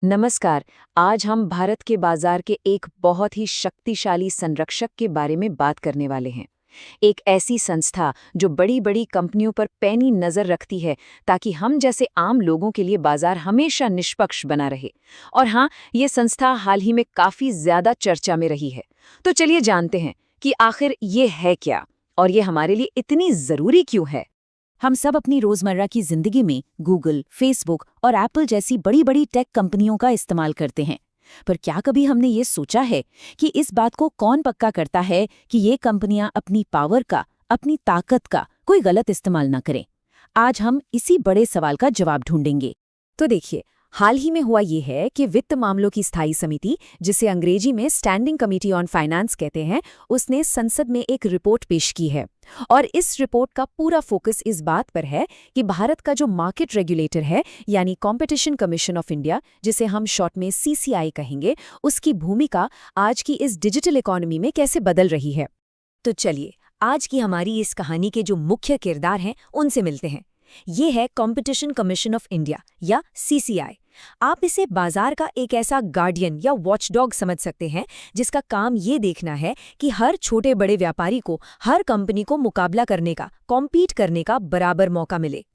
नमस्कार। आज हम भारत के बाजार के एक बहुत ही शक्तिशाली संरक्षक के बारे में बात करने वाले हैं। एक ऐसी संस्था जो बड़ी-बड़ी कंपनियों पर पैनी नजर रखती है ताकि हम जैसे आम लोगों के लिए बाजार हमेशा निष्पक्ष बना रहे। और हाँ, ये संस्था हाल ही में काफी ज्यादा चर्चा में रही है। तो चलिए जानते हैं कि आखिर ये है क्या और ये हमारे लिए इतनी जरूरी क्यों है। हम सब अपनी रोजमर्रा की जिंदगी में गूगल, फेसबुक और एप्पल जैसी बड़ी-बड़ी टेक कंपनियों का इस्तेमाल करते हैं। पर क्या कभी हमने ये सोचा है कि इस बात को कौन पक्का करता है कि ये कंपनियां अपनी पावर का, अपनी ताकत का कोई गलत इस्तेमाल न करें? आज हम इसी बड़े सवाल का जवाब ढूंढेंगे। तो देखिए, हाल ही में हुआ ये है कि वित्त मामलों की स्थायी समिति, जिसे अंग्रेजी में स्टैंडिंग कमेटी ऑन फाइनेंस कहते हैं, उसने संसद में एक रिपोर्ट पेश की है। और इस रिपोर्ट का पूरा फोकस इस बात पर है कि भारत का जो मार्केट रेगुलेटर है, यानी कॉम्पिटिशन कमीशन ऑफ इंडिया, जिसे हम शॉर्ट में सीसीआई कहेंगे, उसकी भूमिका आज की इस डिजिटल इकोनॉमी में कैसे बदल रही है। तो चलिए, आज की हमारी इस कहानी के जो मुख्य किरदार हैं उनसे मिलते हैं। ये है कॉम्पिटिशन कमीशन ऑफ इंडिया या सीसीआई। आप इसे बाजार का एक ऐसा गार्डियन या वॉचडॉग समझ सकते हैं जिसका काम ये देखना है कि हर छोटे बड़े व्यापारी को, हर कंपनी को मुकाबला करने का, कॉम्पीट करने का बराबर मौका मिले।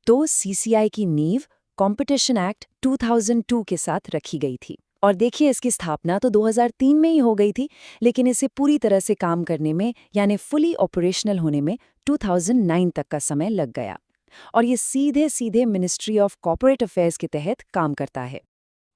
तो सीसीआई की नींव कॉम्पिटिशन एक्ट 2002 के साथ रखी गई थी। और देखिए, इसकी स्थापना तो 2003 में ही हो गई थी, लेकिन इसे पूरी तरह से काम करने में, यानी फुली ऑपरेशनल होने में 2009 तक का समय लग गया। और ये सीधे सीधे मिनिस्ट्री ऑफ कॉर्पोरेट अफेयर्स के तहत काम करता है।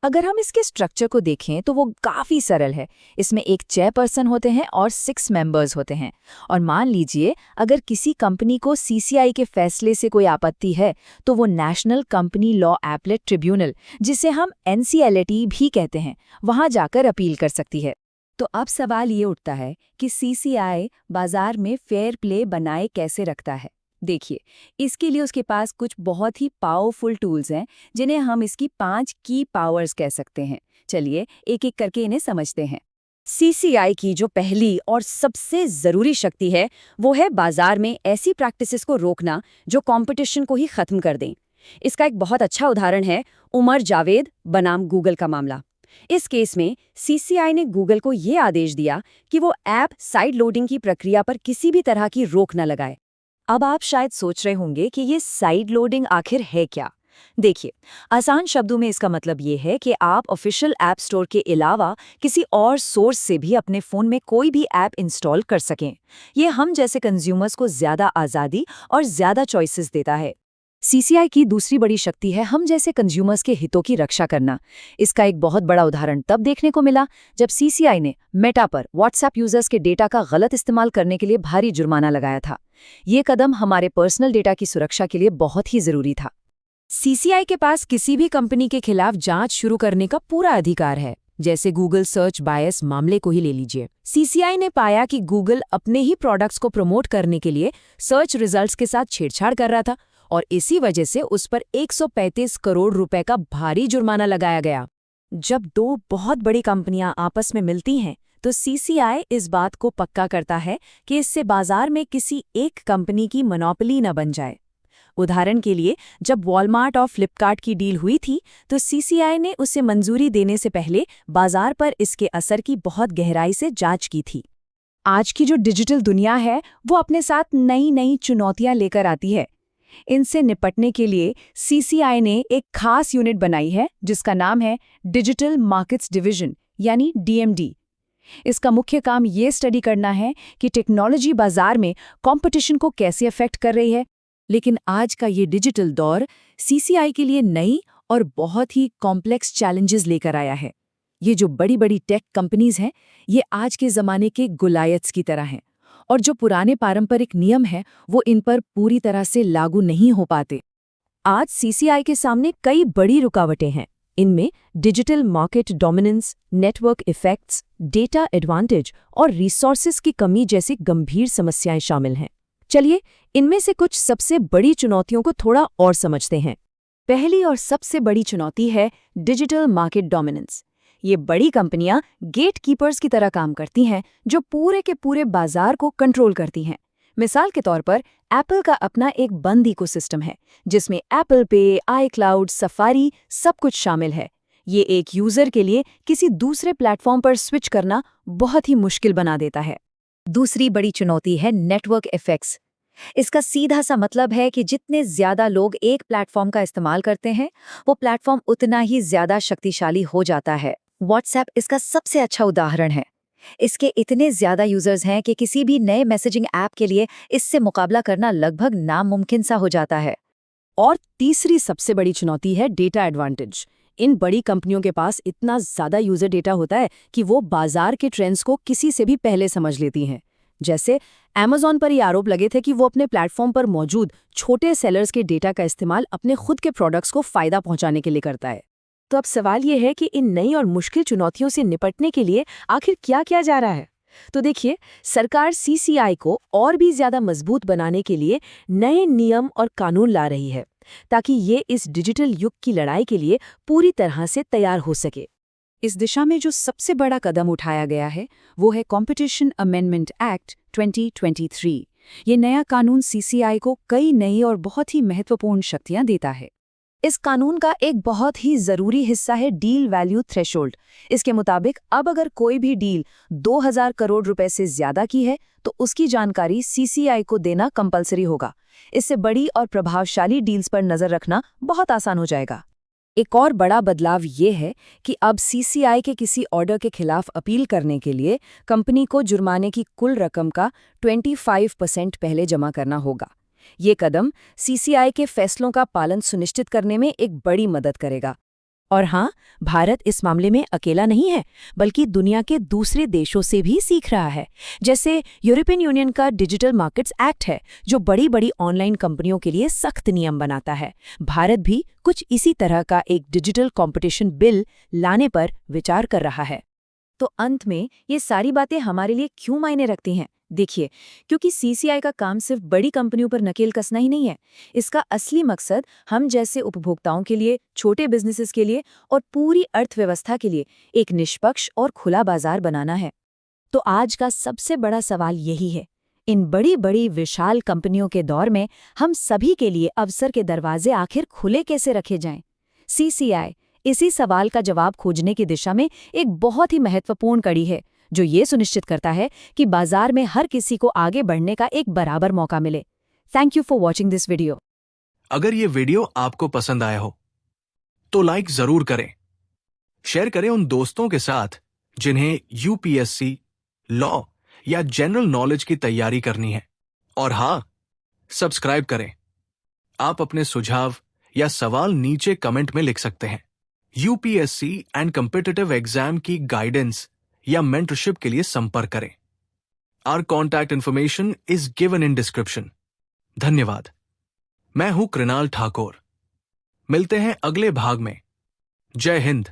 अगर हम इसके स्ट्रक्चर को देखें तो वो काफ़ी सरल है। इसमें एक चेयरपर्सन होते हैं और 6 मेंबर्स होते हैं। और मान लीजिए, अगर किसी कंपनी को सीसीआई के फैसले से कोई आपत्ति है, तो वो national company law appellate tribunal, जिसे हम एनसीएलटी भी कहते हैं, वहां जाकर अपील कर सकती है। तो अब सवाल ये उठता है कि सीसीआई बाजार में फेयर प्ले बनाए कैसे रखता है। देखिए, इसके लिए उसके पास कुछ बहुत ही पावरफुल टूल्स हैं, जिन्हें हम इसकी 5 की पावर्स कह सकते हैं। चलिए, एक एक करके इन्हें समझते हैं। सीसीआई की जो पहली और सबसे जरूरी शक्ति है, वो है बाजार में ऐसी प्रैक्टिसेस को रोकना जो कंपटीशन को ही खत्म कर दें। इसका एक बहुत अच्छा उदाहरण है उमर जावेद बनाम गूगल का मामला। इस केस में सीसीआई ने गूगल को ये आदेश दिया कि वो ऐप साइड लोडिंग की प्रक्रिया पर किसी भी तरह की रोक न लगाए। अब आप शायद सोच रहे होंगे कि ये साइड लोडिंग आखिर है क्या। देखिए, आसान शब्दों में इसका मतलब ये है कि आप ऑफिशियल ऐप स्टोर के अलावा किसी और सोर्स से भी अपने फ़ोन में कोई भी ऐप इंस्टॉल कर सकें। ये हम जैसे कंज्यूमर्स को ज़्यादा आज़ादी और ज़्यादा चॉइसेस देता है। सीसीआई की दूसरी बड़ी शक्ति है हम जैसे कंज्यूमर्स के हितों की रक्षा करना। इसका एक बहुत बड़ा उदाहरण तब देखने को मिला जब सीसीआई ने मेटा पर व्हाट्सएप यूजर्स के डेटा का गलत इस्तेमाल करने के लिए भारी जुर्माना लगाया था। ये कदम हमारे पर्सनल डेटा की सुरक्षा के लिए बहुत ही जरूरी था। सीसीआई के पास किसी भी कंपनी के खिलाफ जांच शुरू करने का पूरा अधिकार है। जैसे गूगल सर्च बायस मामले को ही ले लीजिए। सीसीआई ने पाया कि गूगल अपने ही प्रोडक्ट्स को प्रमोट करने के लिए सर्च रिजल्ट्स के साथ छेड़छाड़ कर रहा था, और इसी वजह से उस पर 135 करोड़ रुपए का भारी जुर्माना लगाया गया। जब दो बहुत बड़ी कंपनियां आपस में मिलती हैं, तो सीसीआई इस बात को पक्का करता है कि इससे बाजार में किसी एक कंपनी की मोनोपोली न बन जाए। उदाहरण के लिए, जब वॉलमार्ट और फ्लिपकार्ट की डील हुई थी, तो सीसीआई ने उसे मंजूरी देने से पहले बाजार पर इसके असर की बहुत गहराई से जांच की थी। आज की जो डिजिटल दुनिया है, वो अपने साथ नई नई चुनौतियां लेकर आती है। इनसे निपटने के लिए सीसीआई ने एक खास यूनिट बनाई है जिसका नाम है डिजिटल मार्केट्स डिवीजन, यानी डीएमडी। इसका मुख्य काम ये स्टडी करना है कि टेक्नोलॉजी बाजार में कंपटीशन को कैसे अफेक्ट कर रही है। लेकिन आज का ये डिजिटल दौर सीसीआई के लिए नई और बहुत ही कॉम्प्लेक्स चैलेंजेस लेकर आया है। ये जो बड़ी बड़ी टेक कंपनीज हैं, ये आज के ज़माने के गुलायत्स की तरह हैं, और जो पुराने पारंपरिक नियम हैं वो इन पर पूरी तरह से लागू नहीं हो पाते। आज सीसीआई के सामने कई बड़ी रुकावटें हैं। इनमें digital market dominance, network effects, data advantage और रिसोर्सेज की कमी जैसी गंभीर समस्याएं शामिल हैं। चलिए, इनमें से कुछ सबसे बड़ी चुनौतियों को थोड़ा और समझते हैं। पहली और सबसे बड़ी चुनौती है डिजिटल मार्केट डोमिनेंस। ये बड़ी कंपनियां गेट कीपर्स की तरह काम करती हैं, जो पूरे के पूरे बाजार को कंट्रोल करती हैं। मिसाल के तौर पर एप्पल का अपना एक बंद इकोसिस्टम है, जिसमें एप्पल पे, आईक्लाउड, सफारी सब कुछ शामिल है। ये एक यूजर के लिए किसी दूसरे प्लेटफॉर्म पर स्विच करना बहुत ही मुश्किल बना देता है। दूसरी बड़ी चुनौती है नेटवर्क इफेक्ट्स। इसका सीधा सा मतलब है कि जितने ज्यादा लोग एक प्लेटफॉर्म का इस्तेमाल करते हैं, वो प्लेटफॉर्म उतना ही ज्यादा शक्तिशाली हो जाता है। व्हाट्सएप इसका सबसे अच्छा उदाहरण है। इसके इतने ज्यादा यूजर्स हैं कि किसी भी नए मैसेजिंग ऐप के लिए इससे मुकाबला करना लगभग नामुमकिन सा हो जाता है। और तीसरी सबसे बड़ी चुनौती है डेटा एडवांटेज। इन बड़ी कंपनियों के पास इतना ज़्यादा यूजर डेटा होता है कि वो बाजार के ट्रेंड्स को किसी से भी पहले समझ लेती हैं। जैसे Amazon पर ये आरोप लगे थे कि वो अपने प्लेटफॉर्म पर मौजूद छोटे सेलर्स के डेटा का इस्तेमाल अपने खुद के प्रोडक्ट्स को फायदा पहुंचाने के लिए करता है। तो अब सवाल ये है कि इन नई और मुश्किल चुनौतियों से निपटने के लिए आखिर क्या किया जा रहा है। तो देखिए, सरकार CCI को और भी ज्यादा मजबूत बनाने के लिए नए नियम और कानून ला रही है, ताकि ये इस डिजिटल युग की लड़ाई के लिए पूरी तरह से तैयार हो सके। इस दिशा में जो सबसे बड़ा कदम उठाया गया है वो है कॉम्पिटिशन अमेंडमेंट एक्ट 2023। ये नया कानून CCI को कई नई और बहुत ही महत्वपूर्ण शक्तियां देता है। इस कानून का एक बहुत ही जरूरी हिस्सा है डील वैल्यू थ्रेशोल्ड। इसके मुताबिक अब अगर कोई भी डील 2000 करोड़ रुपए से ज्यादा की है तो उसकी जानकारी CCI को देना कंपलसरी होगा। इससे बड़ी और प्रभावशाली डील्स पर नजर रखना बहुत आसान हो जाएगा। एक और बड़ा बदलाव ये है कि अब CCI के किसी ऑर्डर के खिलाफ अपील करने के लिए कंपनी को जुर्माने की कुल रकम का 25% पहले जमा करना होगा। ये कदम CCI के फैसलों का पालन सुनिश्चित करने में एक बड़ी मदद करेगा। और हाँ, भारत इस मामले में अकेला नहीं है, बल्कि दुनिया के दूसरे देशों से भी सीख रहा है। जैसे यूरोपियन यूनियन का डिजिटल मार्केट्स एक्ट है, जो बड़ी बड़ी ऑनलाइन कंपनियों के लिए सख्त नियम बनाता है। भारत भी कुछ इसी तरह का एक डिजिटल कंपटीशन बिल लाने पर विचार कर रहा है। तो अंत में ये सारी बातें हमारे लिए क्यों मायने रखती हैं? देखिए, क्योंकि CCI का काम सिर्फ बड़ी कंपनियों पर नकेल कसना ही नहीं है। इसका असली मकसद हम जैसे उपभोक्ताओं के लिए, छोटे बिजनेसेस के लिए और पूरी अर्थव्यवस्था के लिए एक निष्पक्ष और खुला बाजार बनाना है। तो आज का सबसे बड़ा सवाल यही है, इन बड़ी बड़ी विशाल कंपनियों के दौर में हम सभी के लिए अवसर के दरवाजे आखिर खुले कैसे रखे जाएं? CCI इसी सवाल का जवाब खोजने की दिशा में एक बहुत ही महत्वपूर्ण कड़ी है, जो ये सुनिश्चित करता है कि बाजार में हर किसी को आगे बढ़ने का एक बराबर मौका मिले। Thank you for watching this video. अगर ये वीडियो आपको पसंद आया हो तो लाइक जरूर करें, शेयर करें उन दोस्तों के साथ जिन्हें UPSC, लॉ या जनरल नॉलेज की तैयारी करनी है। और हाँ, सब्सक्राइब करें। आप अपने सुझाव या सवाल नीचे कमेंट में लिख सकते हैं। UPSC एंड कॉम्पिटिटिव एग्जाम की गाइडेंस या मेंटरशिप के लिए संपर्क करें। Our contact information is given in description. धन्यवाद। मैं हूं कृणाल ठाकुर। मिलते हैं अगले भाग में। जय हिंद।